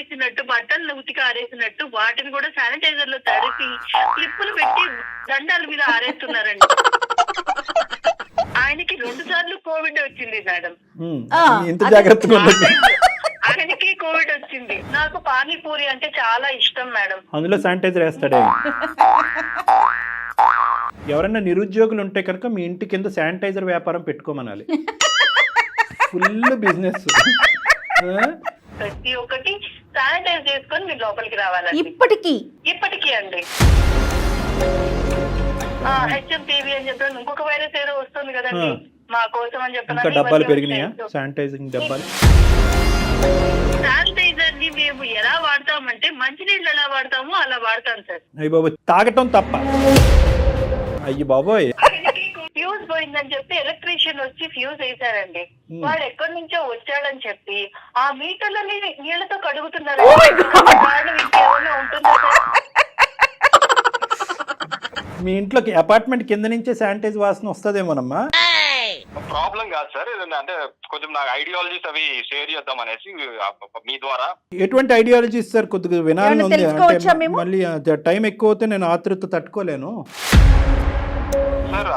ఆరేసినట్టు, బట్టలు ఉతికి ఆరేసినట్టు వాటిని కూడా శానిటైజర్ లో తడిపి క్లిప్పులు పెట్టి దండాల మీద ఆరేస్తున్నారండి. ఆయనకి 2 సార్లు కోవిడ్ వచ్చింది మేడం. ఎంత జాగ్రత్తగా ఆయనకి కోవిడ్ వచ్చింది. నాకు పానీపూరి అంటే చాలా ఇష్టం మేడం. అందులో శానిటైజర్ వేస్తాడే. ఎవరైనా నిరుద్యోగులు ఉంటే కనుక మీ ఇంటి కింద శానిటైజర్ వ్యాపారం పెట్టుకోమనాలి. Full business. ప్రతి ఒక్కటి శానిటైజ్ చేసుకొని మీరు లోపలికి రావాలి. ఇప్పటికీ అండి హెచ్ఎంటీవీ అని చెప్పి ఇంకొక వైరస్ ఏదో వస్తుంది కదండి మా కోసం అని చెప్పి. ఇంకా డబ్బాలు పెరిగినాయా శానిటైజింగ్ డబ్బాలు? శానిటైజర్ ని మేము ఎలా వాడతామంటే మంచినీళ్ళు ఎలా వాడతామో అలా వాడతాం సార్. అయ్యి బాబోయ్, తాగటం తప్ప. అయ్యి బాబోయ్, ఫ్యూజ్ పోయిందని చెప్పి ఎలక్ట్రీషియన్ వచ్చి ఫ్యూజ్ వేసారండి. వాడు ఎక్కడి నుంచో వచ్చాడని చెప్పి ఆ మీటర్లని నీళ్లతో కడుగుతున్నారు. ఇంకేమైనా ఉంటుందా సార్? మీ ఇంట్లోకి అపార్ట్మెంట్ కింద నుంచే శానిటైజ్ వాసన వస్తుందేమోనమ్మా. ప్రాబ్లం కాదు సార్, అంటే కొంచెం నాకు ఐడియాలజీస్ అవి షేర్ చేద్దాం అనేసి మీ ద్వారా. ఎటువంటి ఐడియాలజీస్ సార్? కొద్దిగా వినాలని ఉంది. అంటే మళ్ళీ టైం ఎక్కువ అవుతే నేను ఆతృత తట్టుకోలేను సార్.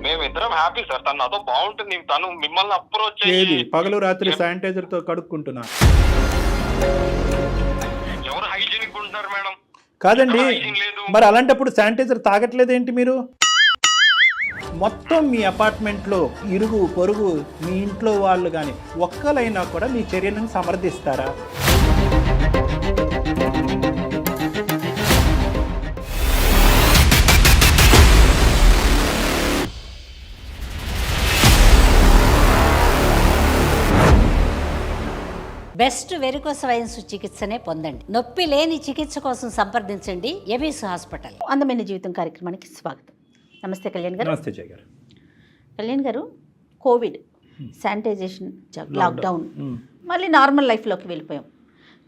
మేము ఇద్దరం హ్యాపీ సార్, తను నాతో బాగుంటుంది. తను మిమ్మల్ని అప్రోచ్ ఏది పగలు రాత్రి శానిటైజర్ తో కడుక్కుంటున్నా. ఎవరు హైజీనిక్ ఉంటున్నారు మేడం? కాదండి, మరి అలాంటప్పుడు శానిటైజర్ తాగట్లేదేంటి మీరు? మొత్తం మీ అపార్ట్మెంట్లో ఇరుగు పొరుగు మీ ఇంట్లో వాళ్ళు కానీ ఒక్కలైనా కూడా మీ చర్యలను సమర్థిస్తారా? బెస్ట్ వెరికోస్ వైన్స్ చికిత్సనే పొందండి. నొప్పి లేని చికిత్స కోసం సంప్రదించండి ఎబిస్ హాస్పిటల్. అందమైన జీవితం కార్యక్రమానికి స్వాగతం. నమస్తే కళ్యాణ్ గారు. నమస్తే జయ గారు. కళ్యాణ్ గారు, కోవిడ్, శానిటైజేషన్, లాక్డౌన్, మళ్ళీ నార్మల్ లైఫ్లోకి వెళ్ళిపోయాం.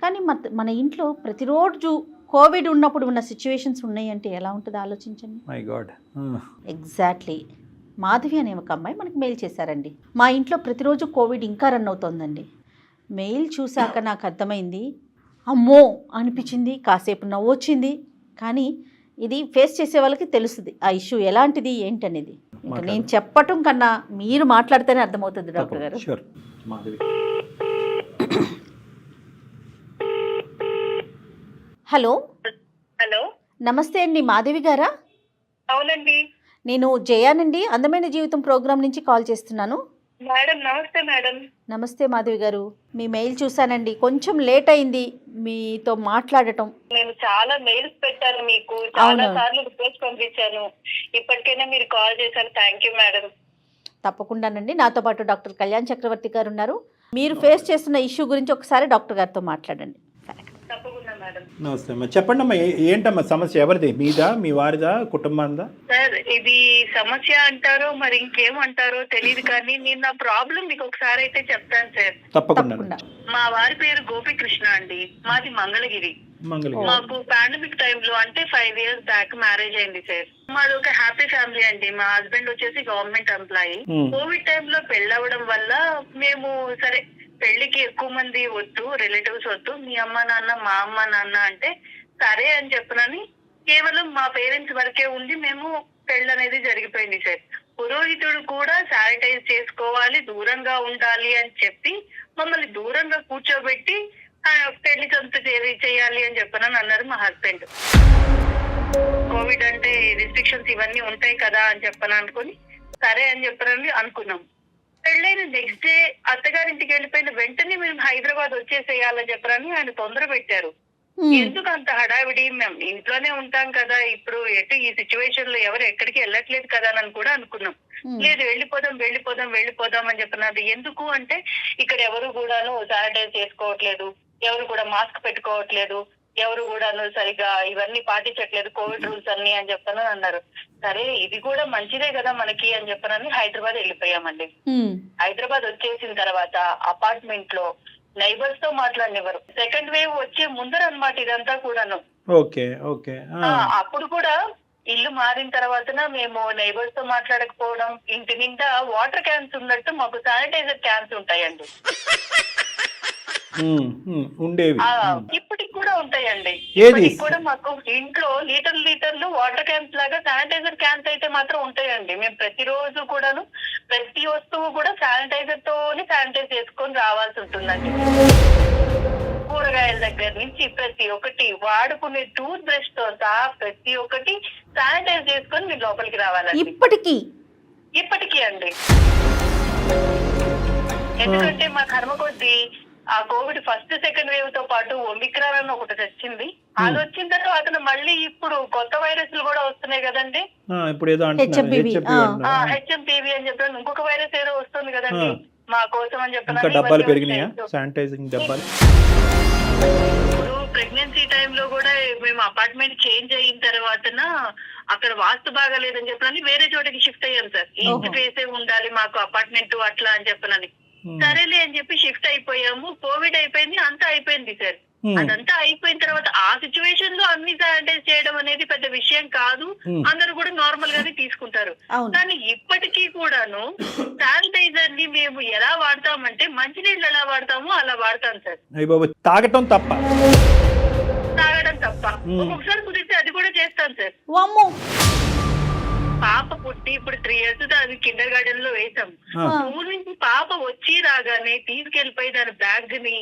కానీ మన ఇంట్లో ప్రతిరోజు కోవిడ్ ఉన్నప్పుడు ఉన్న సిచ్యువేషన్స్ ఉన్నాయి అంటే ఎలా ఉంటుందో ఆలోచించండి. My God. ఎగ్జాక్ట్లీ. మాధవి అనే ఒక అమ్మాయి మనకి మెయిల్ చేశారండి. మా ఇంట్లో ప్రతిరోజు కోవిడ్ ఇంకా రన్ అవుతోందండి. మెయిల్ చూశాక నాకు అర్థమైంది, అమ్మో అనిపించింది, కాసేపు నవ్వు వచ్చింది. కానీ ఇది ఫేస్ చేసే వాళ్ళకి తెలుస్తుంది ఆ ఇష్యూ ఎలాంటిది ఏంటనేది. ఇంకా నేను చెప్పటం కన్నా మీరు మాట్లాడితేనే అర్థమవుతుంది డాక్టర్ గారు. హలో. హలో, నమస్తే అండి, మాధవి గారా? అవునండి, నేను జయానండి, అందమైన జీవితం ప్రోగ్రాం నుంచి కాల్ చేస్తున్నాను. మేడం నమస్తే. మేడం నమస్తే మాధవి గారు, మీ మెయిల్ చూసానండి. కొంచెం లేట్ అయింది మీతో మాట్లాడటం. నేను చాలా మెయిల్స్ పెట్టాను మీకు, చాలా సార్లు రిక్వెస్ట్ పంపించాను. ఇప్పటికైనా మీరు కాల్ చేశారు, థ్యాంక్ యూ మేడం. తప్పకుండానండి. నాతో పాటు డాక్టర్ కళ్యాణ్ చక్రవర్తి గారు ఉన్నారు. మీరు ఫేస్ చేస్తున్న ఇష్యూ గురించి ఒకసారి డాక్టర్ గారితో మాట్లాడండి. తప్పకుండా మేడం. నమస్తే అమ్మా, చెప్పండి అమ్మా, ఏంటమ్మా సమస్య? ఎవరిది? మీదా, మీ వారిదా, కుటుంబందా? సార్, ఇది సమస్య అంటారో మరి ఇంకేమంటారో తెలియదు, కానీ నేను నా ప్రాబ్లం మీకు ఒకసారి అయితే చెప్తాను సార్. తప్పకుండా. మా వారి పేరు గోపికృష్ణ అండి, మాది మంగళగిరి. మాకు పాండమిక్ టైంలో అంటే 5 years బ్యాక్ మ్యారేజ్ అయింది సార్. మాది ఒక హ్యాపీ ఫ్యామిలీ అండి. మా హస్బెండ్ వచ్చేసి గవర్నమెంట్ ఎంప్లాయీ. కోవిడ్ టైంలో పెళ్ళవడం వల్ల మేము సరే పెళ్లికి ఎక్కువ మంది వద్దు, రిలేటివ్స్ వద్దు, మీ అమ్మ నాన్న మా అమ్మ నాన్న అంటే సరే అని చెప్పనని కేవలం మా పేరెంట్స్ వరకే ఉండి మేము పెళ్లి అనేది జరిగిపోయింది సార్. పురోహితుడు కూడా శానిటైజ్ చేసుకోవాలి, దూరంగా ఉండాలి అని చెప్పి మమ్మల్ని దూరంగా కూర్చోబెట్టి పెళ్లి సొంత చేయాలి అని చెప్పనని అన్నారు మా హస్బెండ్. కోవిడ్ అంటే రిస్ట్రిక్షన్స్ ఇవన్నీ ఉంటాయి కదా అని చెప్పని అనుకుని సరే అని చెప్పనని అనుకున్నాం. పెళ్ళైన నెక్స్ట్ డే అత్తగారింటికి వెళ్ళిపోయిన వెంటనే మేము హైదరాబాద్ వచ్చేసేయాలని చెప్పరని ఆయన తొందర పెట్టారు. ఎందుకు అంత హడావిడి, మేము ఇంట్లోనే ఉంటాం కదా, ఇప్పుడు ఎటు ఈ సిచ్యువేషన్ లో ఎవరు ఎక్కడికి వెళ్ళట్లేదు కదా అని కూడా అనుకున్నాం. లేదు వెళ్ళిపోదాం అని చెప్పినది. ఎందుకు అంటే ఇక్కడ ఎవరు కూడాను శానిటైజ్ చేసుకోవట్లేదు, ఎవరు కూడా మాస్క్ పెట్టుకోవట్లేదు, ఎవరు కూడా సరిగా ఇవన్నీ పాటించట్లేదు, కోవిడ్ రూల్స్ అన్ని అని చెప్పని అన్నారు. సరే ఇది కూడా మంచిదే కదా మనకి అని చెప్పనని హైదరాబాద్ వెళ్ళిపోయామండి. హైదరాబాద్ వచ్చేసిన తర్వాత అపార్ట్మెంట్ లో నైబర్స్ తో మాట్లాడినవారు. సెకండ్ వేవ్ వచ్చే ముందర అన్నమాట ఇదంతా కూడాను. అప్పుడు కూడా ఇల్లు మారిన తర్వాత మేము నైబర్స్ తో మాట్లాడకపోవడం, ఇంటి నిండా వాటర్ క్యాన్స్ ఉన్నట్టు మాకు శానిటైజర్ క్యాన్స్ ఉంటాయండి. ఉండేవి. ఇప్పటికి కూడా ఉంటాయండి. ఏది? ఇప్పటికి కూడా మాకు ఇంట్లో లీటర్లు వాటర్ క్యాన్స్ లాగా శానిటైజర్ క్యాన్స్ అయితే మాత్రం ఉంటాయండి. మేము ప్రతిరోజు కూడాను ప్రతి వస్తువు కూడా శానిటైజర్ తోని శానిటైజ్ చేసుకొని రావాల్సి ఉంటుందండి. కూరగాయల దగ్గర నుంచి ప్రతి ఒక్కటి వాడుకునే టూత్ బ్రష్ తో సహా ప్రతి ఒక్కటి శానిటైజ్ చేసుకొని మీరు లోపలికి రావాలండి. ఇప్పటికీ అండి. ఎందుకంటే మా కర్మ కొద్దీ ఆ కోవిడ్ ఫస్ట్ సెకండ్ వేవ్ తో పాటు ఒమిక్రాన్ అని ఒకటి వచ్చింది. అది వచ్చిన తర్వాత మళ్ళీ ఇప్పుడు కొత్త వైరస్లు కూడా వస్తున్నాయి కదండి. ఇప్పుడు ఏదో హెచ్ఎంపీవీ అని చెప్పి ఇంకొక వైరస్ ఏదో వస్తుంది కదండి. మా కోసం అని ఇంకా డబ్బాలు పెరిగినాయా శానిటైజింగ్ డబ్బాలు? ఇప్పుడు ప్రెగ్నెన్సీ టైంలో కూడా మేము అపార్ట్మెంట్ చేంజ్ అయిన తర్వాత అక్కడ వాస్తు బాగాలేదని చెప్పని వేరే చోటకి షిఫ్ట్ అయ్యాం సార్. ఈస్ట్ ఫేసే ఉండాలి మాకు అపార్ట్మెంట్ అట్లా అని చెప్పనని సరేలే అని చెప్పి షిఫ్ట్ అయిపోయాము. కోవిడ్ అయిపోయింది, అంతా అయిపోయింది సార్. అదంతా అయిపోయిన తర్వాత ఆ సిచ్యువేషన్ లో అన్ని శానిటైజ్ చేయడం అనేది పెద్ద విషయం కాదు, అందరూ కూడా నార్మల్ గానే తీసుకుంటారు. కానీ ఇప్పటికీ కూడాను శానిటైజర్ ని మేము ఎలా వాడతామంటే మంచినీళ్ళు ఎలా వాడతామో అలా వాడతాం సార్. తాగటం తప్ప ఒక్కొక్కసారి కుదిరితే అది కూడా చేస్తాను సార్. పాప పుట్టి ఇప్పుడు 3 years అది కిండర్ గార్డెన్ లో వేసాం. స్కూల్ నుంచి పాప వచ్చి రాగానే తీసుకెళ్లిపోయి దాని బ్యాగ్ ని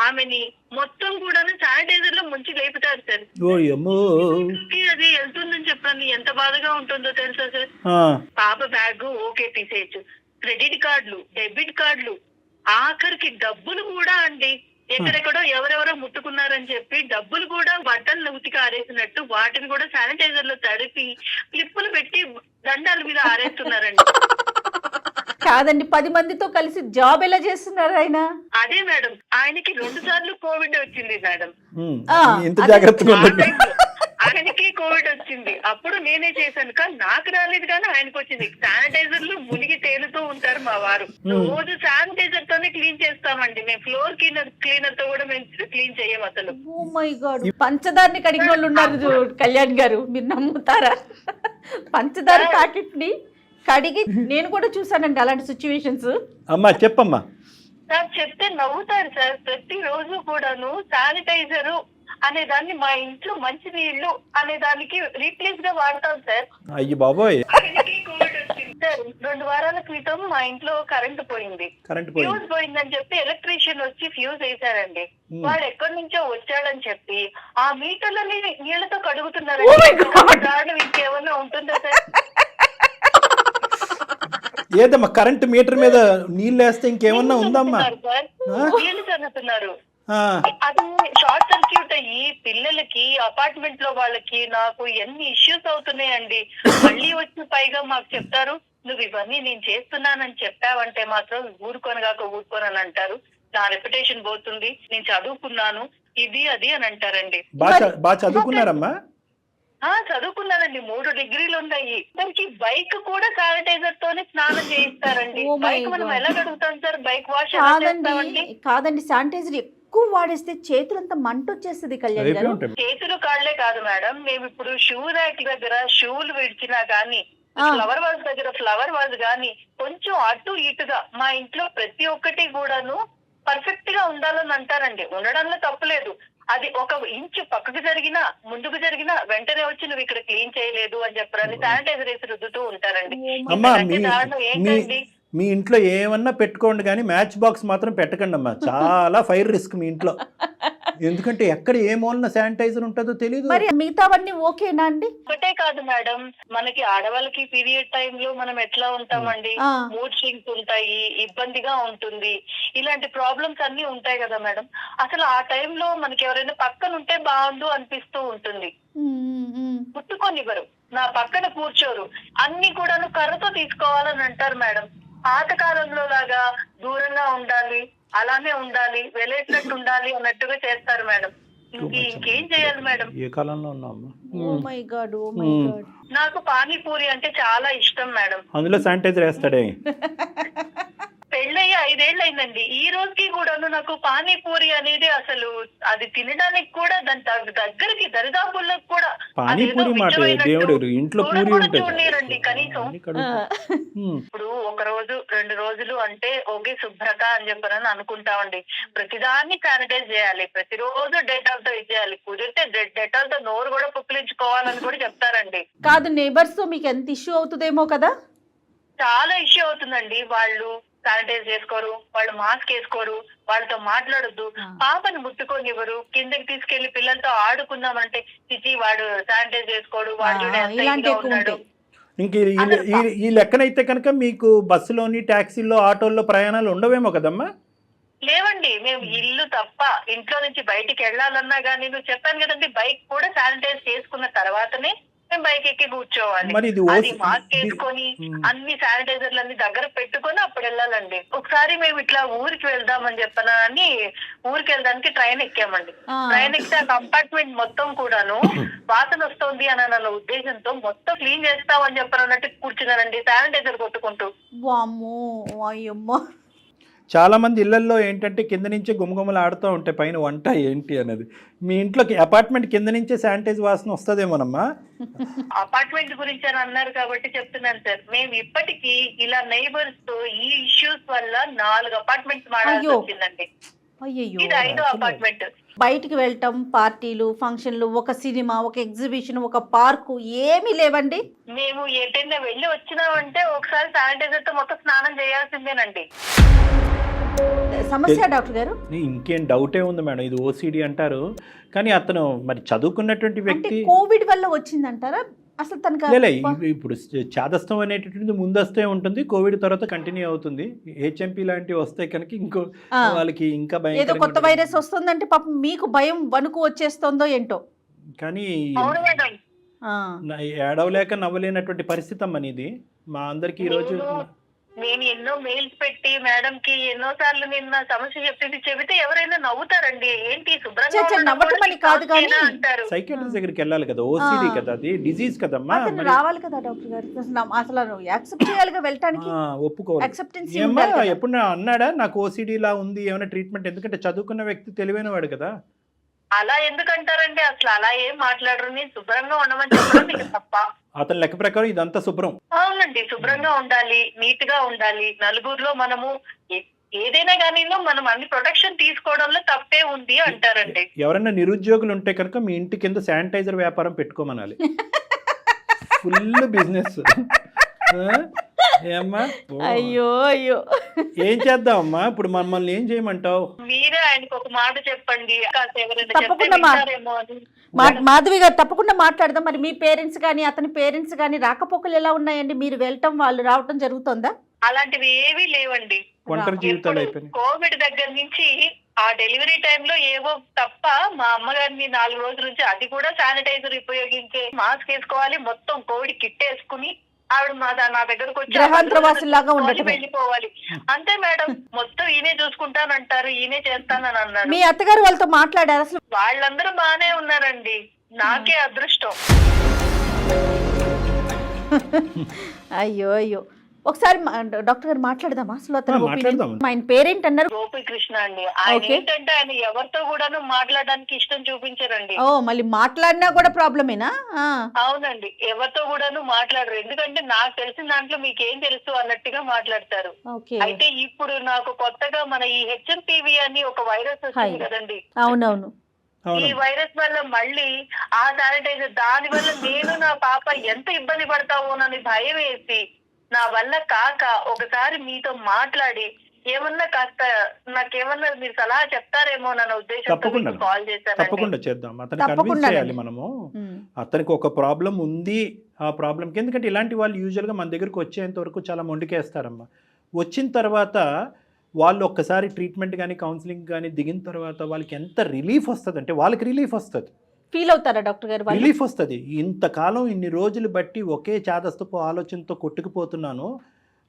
ఆమెని మొత్తం కూడా శానిటైజర్ లో ముంచి లేపుతారు సార్. అది వెళ్తుందని చెప్పండి ఎంత బాధగా ఉంటుందో తెలుసా సార్. పాప బ్యాగ్ ఓకే తీసేయచ్చు, క్రెడిట్ కార్డులు, డెబిట్ కార్డులు, ఆఖరికి డబ్బులు కూడా అండి ఎక్కడెక్కడో ఎవరెవరో ముట్టుకున్నారని చెప్పి డబ్బులు కూడా బట్టలు ఉతికి ఆరేసినట్టు వాటిని కూడా శానిటైజర్ లో తడిపి క్లిప్పులు పెట్టి దండాల మీద ఆరేస్తున్నారండి. కాదండి, 10 మందితో కలిసి జాబ్ ఎలా చేస్తున్నారు ఆయన? అదే మేడం, ఆయనకి 2 సార్లు కోవిడ్ వచ్చింది మేడం. ఆయనకి కోవిడ్ వచ్చింది, అప్పుడు నేనే చేశాను. కానీ నాకు రాలేదు, కానీ ఆయనకు వచ్చింది. శానిటైజర్ లో మునిగి తేలుతూ ఉంటారు మా వారు. రోజు శానిటైజర్ తోనే క్లీన్ చేస్తామండి మేము. ఫ్లోర్ క్లీనర్ తో కూడా మేము క్లీన్ చెయ్యం అసలు. ఓ మై గాడ్, పంచదారని కడిగిన వాళ్ళు ఉన్నారు కళ్యాణ్ గారు, మీరు నమ్ముతారా? పంచదార ప్యాకెట్ ని కడిగి నేను కూడా చూసానండి అలాంటి సిచ్యువేషన్స్. అమ్మా చెప్పమ్మా. సార్ చెప్తే నవ్వుతారు సార్. ప్రతి రోజు కూడాను శానిటైజర్ అనే దాన్ని మా ఇంట్లో మంచి నీళ్లు అనే దానికి రీప్లేస్ గా వాడతాం సార్. అయ్యి బాబోయ్. కోవిడ్ వచ్చింది సార్. 2 వారాల క్రితం మా ఇంట్లో కరెంట్ పోయింది. ఫ్యూజ్ పోయిందని చెప్పి ఎలక్ట్రీషియన్ వచ్చి ఫ్యూజ్ వేశారండి. వాడు ఎక్కడి నుంచో వచ్చాడని చెప్పి ఆ మీటర్లని నీళ్లతో కడుగుతున్నారండి. ఇంకేమన్నా ఉంటుందా సార్? ఏదమ్మా కరెంట్ మీటర్ మీద నీళ్ళు వేస్తే ఇంకేమన్నా ఉందమ్మా? నీళ్లు చదువుతున్నారు. అది షార్ట్ సర్క్యూట్ అయ్యి పిల్లలకి అపార్ట్మెంట్ లో వాళ్ళకి నాకు ఎన్ని ఇష్యూస్ అవుతున్నాయండి. మళ్ళీ వచ్చి పైగా మాకు చెప్తారు, నువ్వు ఇవన్నీ నేను చేస్తున్నానని చెప్పావంటే మాత్రం ఊరుకోనని అంటారు. నా రెప్యుటేషన్ పోతుంది, నేను చదువుకున్నాను ఇది అది అని అంటారండి. బాగా చదువుకున్నారమ్మా? చదువుకున్నారండి, 3 డిగ్రీలు ఉన్నాయి. దానికి బైక్ కూడా శానిటైజర్ తోనే స్నానం చేయిస్తారండి. బైక్ మనం ఎలా కడుగుతాం సార్? బైక్ వాష్ కాదండి, శానిటైజర్ ఎక్కువ వాడేస్తే చేతులంతా మంట వచ్చేస్తుంది కళ్యాణ్ గారు. చేతులు కాళ్లే కాదు మేడం, మేము ఇప్పుడు షూ ర్యాక్ దగ్గర షూలు విడిచినా గానీ, ఫ్లవర్ వాజ్ దగ్గర ఫ్లవర్ వాజ్ గానీ కొంచెం అటు ఇటుగా మా ఇంట్లో ప్రతి ఒక్కటి కూడాను పర్ఫెక్ట్ గా ఉండాలని అంటారండి. ఉండడంలో తప్పులేదు. అది 1 ఇంచు పక్కకు జరిగినా ముందుకు జరిగినా వెంటనే వచ్చి నువ్వు ఇక్కడ క్లీన్ చేయలేదు అని చెప్పారని శానిటైజర్ వేసి రుద్దుతూ ఉంటారండి. ఏంటండి మీ ఇంట్లో ఏమన్నా పెట్టుకోండి కానీ మ్యాచ్ బాక్స్ మాత్రం పెట్టకండి అమ్మా. చాలా ఫైర్ రిస్క్ మీ ఇంట్లో. ఎందుకంటే ఎక్కడ ఏ మూలన శానిటైజర్ ఉంటుందో తెలియదు. మరి మిగతావన్నీ ఓకేనా అండి? ఒకటే కాదు మేడం, మనకి ఆడవాళ్ళకి పీరియడ్ టైంలో మనం ఎట్లా ఉంటామండి, మూడ్ స్వింగ్స్ ఉంటాయి, ఇబ్బందిగా ఉంటుంది, ఇలాంటి ప్రాబ్లమ్స్ అన్ని ఉంటాయి కదా మేడం. అసలు ఆ టైంలో మనకి ఎవరైనా పక్కన ఉంటే బాగుండు అనిపిస్తూ ఉంటుంది. ముట్టుకొనివ్వరు, నా పక్కన కూర్చోరు, అన్ని కూడాను కర్రతో తీసుకోవాలని అంటారు మేడం. పాతకాలంలో లాగా దూరంగా ఉండాలి, అలానే ఉండాలి, వెలేసినట్టు ఉండాలి అన్నట్టుగా చేస్తారు మేడం. ఇంకేం చేయాలి మేడం? ఏ కాలంలో ఉన్నాము? నాకు పానీపూరి అంటే చాలా ఇష్టం మేడం. అందులో శానిటైజర్ వేస్తాడే. పెళ్ళయ్యి 5 ఏళ్ళు అయిందండి. ఈ రోజుకి కూడా నాకు పానీపూరి అనేది అసలు అది తినడానికి కూడా దాని దగ్గరికి దరిదాపుల్లో కూడా పానీపూరి మాట దేవుడు ఇంట్లో పూరి చూడలేరండి కనీసం. ఇప్పుడు ఒక రోజు 2 రోజులు అంటే ఓకే శుభ్రత అని చెప్పని అనుకుంటామండి. ప్రతిదాన్ని శానిటైజ్ చేయాలి, ప్రతిరోజు డెటాల్ తో ఇచ్చేయాలి, కుదిరితే డెటాల్ తో నోరు కూడా పుక్కిలించుకోవాలని కూడా చెప్తారండి. కాదు, నేబర్స్ తో మీకు ఎంత ఇష్యూ అవుతుందేమో కదా. చాలా ఇష్యూ అవుతుందండి. వాళ్ళు శానిటైజ్ చేసుకోరు, వాళ్ళు మాస్క్ వేసుకోరు, వాళ్ళతో మాట్లాడొద్దు, పాపని ముట్టుకోనివ్వరు, కిందకి తీసుకెళ్లి పిల్లలతో ఆడుకుందామంటే చిచి వాడు శానిటైజ్ చేసుకోడు, వాడు చూడు ఎంత ఇలాంటి ఇదిగా ఎక్కువ ఉన్నాడు. ఉంటాయి. ఇంక ఈ లెక్కనైతే కనుక మీకు బస్సులోని ట్యాక్సీల్లో ఆటోల్లో ప్రయాణాలు ఉండవేమో కదమ్మా? లేవండి, మేము ఇల్లు తప్ప ఇంట్లో నుంచి బయటికి వెళ్ళాలన్నా గానీ, నువ్వు చెప్పాను కదండి, బైక్ కూడా శానిటైజ్ చేసుకున్న తర్వాతనే మేము బైక్ ఎక్కి కూర్చోవాలి. మరి ఇది అది మాస్క్ వేసుకొని అన్ని శానిటైజర్లు అన్ని దగ్గర పెట్టుకొని అప్పుడు వెళ్ళాలండి. ఒకసారి మేము ఇట్లా ఊరికి వెళ్దామని చెప్పనా అని ఊరికి వెళ్ళడానికి ట్రైన్ ఎక్కామండి. ట్రైన్ ఎక్కితే ఆ కంపార్ట్మెంట్ మొత్తం కూడాను వాసన వస్తుంది అని అన్న ఉద్దేశంతో మొత్తం క్లీన్ చేస్తామని చెప్పనన్నట్టు కూర్చున్నానండి, శానిటైజర్ కొట్టుకుంటూ. వామ్మో, అయ్యమ్మో. చాలా మంది ఇళ్లల్లో ఏంటంటే కింద నుంచే గుమగుమలు ఆడుతూ ఉంటాయి పైన వంట ఏంటి అనేది. మీ ఇంట్లోకి అపార్ట్మెంట్ కింద నుంచే శానిటైజ్ వాసన వస్తుందేమోనమ్మా? అపార్ట్మెంట్ గురించి అని అన్నారు కాబట్టి చెప్తున్నాను సార్. మేము ఇప్పటికీ ఇలా నైబర్స్ తో ఈ ఇష్యూస్ వల్ల 4 అపార్ట్మెంట్స్ మారాల్సి వచ్చిందండి. అయ్యయ్యో. ఇది 5వ అపార్ట్మెంట్. బయటికి వెళ్ళటం, పార్టీలు, ఫంక్షన్లు, ఒక సినిమా, ఒక ఎగ్జిబిషన్, ఒక పార్కు ఏమీ లేవండి. మేము ఎటైనా వెళ్ళి వచ్చినామంటే ఒకసారి శానిటైజర్ తో మొత్తం స్నానం చేయాల్సిందేనండి. సమస్య డాక్టర్ గారు. ఇంకేం డౌటే ఉంది మేడం, ఇది ఓసిడి అంటారు. కానీ అతను మరి చదువుకున్నటువంటి అంటే వ్యక్తి కోవిడ్ వల్ల వచ్చిందంటారా అసలు తనకు? ఇప్పుడు చాదస్తం అనేటటువంటిది ముందస్తే ఉంటుంది, కోవిడ్ తర్వాత కంటిన్యూ అవుతుంది. హెచ్ఎంపీ లాంటివి వస్తే కనుక ఇంకో వాళ్ళకి ఇంకా భయం. ఏదో కొత్త వైరస్ వస్తుందంటే పాపం మీకు భయం, వణుకు వచ్చేస్తుందో ఏంటో. కానీ అవును మేడం. ఏడవలేక నవ్వలేనటువంటి పరిస్థితి అమ్మనిది మా అందరికి ఈ రోజు. నేను ఎన్నో మెయిల్స్ పెట్టి మేడం కి ఎన్నో సార్లు నిన్న సమస్య చెబితే ఎవరైనా నవ్వుతారండి. ఏంటి శుభ్రంగా నవ్వటం అని కాదు కానీ అంటారు. సైకియాట్రిస్ట్ దగ్గరికి వెళ్ళాలి కదా, ఓసిడి కదా, అది డిజీజ్ కదమ్మా. రావాలి కదా డాక్టర్ గారు, అసలు యాక్సెప్ట్ చేయాలిగా వెళ్ళటానికి. ఒప్పుకోవాలి. ఎప్పుడు అన్నాడా నాకు ఓసిడి లా ఉంది ఏమైనా ట్రీట్మెంట్? ఎందుకంటే చదువుకున్న వ్యక్తి తెలివైన వాడు కదా. అలా ఎందుకంటారండి? అసలు అలా ఏం మాట్లాడరు. నేను శుభ్రంగా ఉండమని చెప్పడం మీకు తప్ప. అతని లెక్క ప్రకారం ఇదంతా శుభ్రం. అవునండి, శుభ్రంగా ఉండాలి, నీట్ గా ఉండాలి. నలుగురిలో మనము ఏదైనా కానీ మనం అన్ని ప్రొటెక్షన్ తీసుకోవడంలో తప్పే ఉంది అంటారండి. ఎవరైనా నిరుద్యోగులు ఉంటే కనుక మీ ఇంటి కింద శానిటైజర్ వ్యాపారం పెట్టుకోమనాలి. Full business. ఏమ్మా? అయ్యో అయ్యో, ఏం చేద్దామమ్మా ఇప్పుడు? మమ్మల్ని ఏం చేయమంటావు? మీరే ఆయనకు ఒక మాట చెప్పండి. మాధవి గారు తప్పకుండా మాట్లాడదాం. మరి మీ పేరెంట్స్ కానీ అతని పేరెంట్స్ కానీ రాకపోకలు ఎలా ఉన్నాయండి? మీరు వెళ్ళటం వాళ్ళు రావటం జరుగుతుందా? అలాంటివి ఏవీ లేవండి. ఒంటరి జీవితాలు అయిపోయినాయి. కోవిడ్ దగ్గర నుంచి ఆ డెలివరీ టైంలో ఏవో తప్ప మా అమ్మగారిని 4 రోజుల నుంచి అది కూడా శానిటైజర్ ఉపయోగించే మాస్క్ వేసుకోవాలి, మొత్తం కోవిడ్ కిట్ వేసుకుని ఆవిడ నా దగ్గరకు వచ్చి వెళ్ళిపోవాలి అంతే మేడం. మొత్తం ఈయనే చూసుకుంటానంటారు, ఈయనే చేస్తానని అన్నారు. మీ అత్తగారు వాళ్ళతో మాట్లాడారు? అసలు వాళ్ళందరూ బానే ఉన్నారండి, నాకే అదృష్టం. అయ్యో అయ్యో, ఒకసారి డాక్టర్ గారు మాట్లాడదామా? అసలు మాట్లాడదాం. ఆయన పేరెంట్ అన్నారు గోపీకృష్ణ అండి. ఆయన ఏంటంటే ఆయన ఎవరితో కూడాను మాట్లాడడానికి ఇష్టం చూపించారండి. ఓ, మళ్ళీ మాట్లాడినా కూడా ప్రాబ్లమేనా? అవునండి, ఎవరితో కూడాను మాట్లాడరు. ఎందుకంటే నాకు తెలిసిన దాంట్లో మీకేం తెలుసు అన్నట్టుగా మాట్లాడతారు. అయితే ఇప్పుడు నాకు కొత్తగా మన ఈ హెచ్ఎంపీవీ అని ఒక వైరస్ వచ్చింది కదండి. అవునవును. ఈ వైరస్ వల్ల మళ్ళీ ఆ శానిటైజర్, దాని వల్ల నేను నా పాప ఎంత ఇబ్బంది పడతామోనని భయం వేసి నా వల్ల కాక ఒకసారి మీతో మాట్లాడి ఏమన్నా కాస్త నాకేమన్నా మీరు సలహా చెప్తారేమో అన్న ఉద్దేశంతో కాల్ చేశాను. తప్పకుండా చేద్దాం. అతను కన్విన్స్ చేయాలి మనము. అతనికి ఒక ప్రాబ్లం ఉంది, ఆ ప్రాబ్లంకి. ఎందుకంటే ఇలాంటి వాళ్ళు యూజువల్గా మన దగ్గరకు వచ్చేంత వరకు చాలా మొండికేస్తారమ్మా. వచ్చిన తర్వాత వాళ్ళు ఒక్కసారి ట్రీట్మెంట్ కానీ కౌన్సిలింగ్ కానీ దిగిన తర్వాత వాళ్ళకి ఎంత రిలీఫ్ వస్తుంది అంటే, వాళ్ళకి రిలీఫ్ వస్తుంది. ఫీల్ అవుతారా డాక్టర్ గారు? రిలీఫ్ వస్తుంది. ఇంతకాలం ఇన్ని రోజులు బట్టి ఒకే చాదస్తపు ఆలోచనతో కొట్టుకుపోతున్నాను,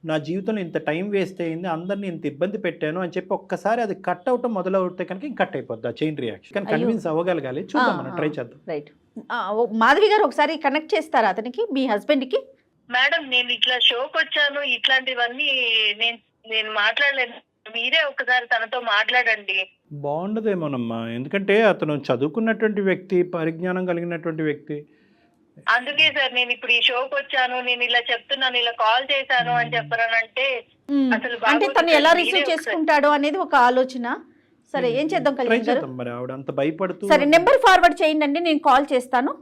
నా జీవితంలో ఇంత టైం వేస్ట్ అయింది, అందరినీ ఇంత ఇబ్బంది పెట్టాను అని చెప్పి ఒక్కసారి అది కట్ అవటం మొదలవుతే కనుక ఇంక కట్ అయిపోద్ది ఆ చైన్ రియాక్షన్. కానీ కన్విన్స్ అవ్వగలగాలి. చూద్దాం, మనం ట్రై చేద్దాం. రైట్. మాధవి గారు ఒకసారి కనెక్ట్ చేస్తారా అతనికి, మీ హస్బెండ్ కి? మేడం, నేను ఇట్లా షోకి వచ్చాను, ఇట్లాంటివన్నీ నేను మాట్లాడలేదు, మీరే ఒకసారి తనతో మాట్లాడండి. బాగుండదేమోనమ్మా, ఎందుకంటే అతను చదువుకున్నటువంటి వ్యక్తి, పరిజ్ఞానం కలిగినటువంటి వ్యక్తి. అందుకే సార్ నేను ఇప్పుడు ఈ షోకి వచ్చాను, నేను ఇలా చెప్తున్నాను, ఇలా కాల్ చేశాను అని చెప్పానంటే అసలు అంటే బాగోదు తను సార్. ఎలా మీరే రిసీవ్ ఒకసారి- చేసుకుంటాడో అనేది ఒక ఆలోచన. సరే ఏం చేద్దాం ట్రై కళ్యాణ్ గారు? చేద్దాం మరి, ఆవిడ అంత భయపడుతూ. సరే నెంబర్ ఫార్వర్డ్ చేయండి, నేను కాల్ చేస్తాను.